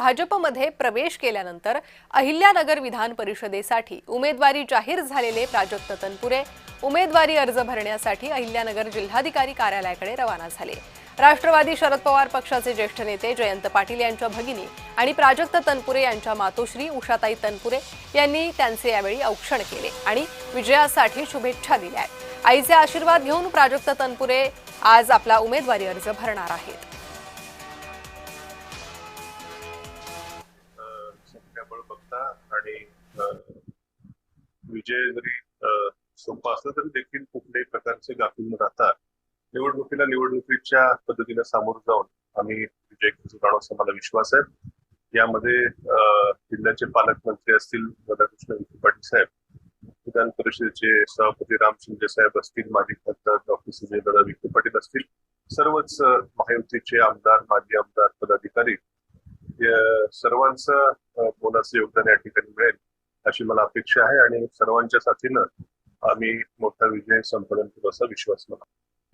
भाजपमध्ये प्रवेश केल्यानंतर अहिल्यानगर विधान परिषदेसाठी उमेदवारी जाहीर झालेले प्राजक्त तनपुरे उमेदवारी अर्ज भरण्यासाठी अहिल्यानगर जिल्हाधिकारी कार्यालयाकडे रवाना झाले। राष्ट्रवादी शरद पवार पक्षाचे ज्येष्ठ नेते जयंत पाटील यांच्या भगिनी आणि प्राजक्त तनपुरे यांच्या मातोश्री उषाताई तनपुरे यांनी त्यांचे यावेळी औक्षण केले आणि विजयासाठी शुभेच्छा दिल्या। आईचे आशीर्वाद घेऊन प्राजक्त तनपुरे आज आपला उमेदवारी अर्ज भरणार आहेत। आणि विजय जरी सोपा असला तरी देखील कुठल्याही प्रकारचे गाफील न राहता निवडणुकीच्या पद्धतीने सामोरं जाऊन आम्ही विजय करू असा मला विश्वास आहे। यामध्ये जिल्ह्याचे पालकमंत्री असतील राधाकृष्ण विखे पाटील साहेब, विधान परिषदेचे सभापती राम शिंदे साहेब असतील, माजी खासदार डॉक्टर सुजयदादा विखे पाटील असतील, सर्वच महायुतीचे आमदार, माजी आमदार, पदाधिकारी सर्वांचं मोलाचं योगदान या ठिकाणी मिळेल अशी मला अपेक्षा आहे आणि सर्वांच्या साथीनं आम्ही मोठा विजय संपादन करू असा विश्वास मला।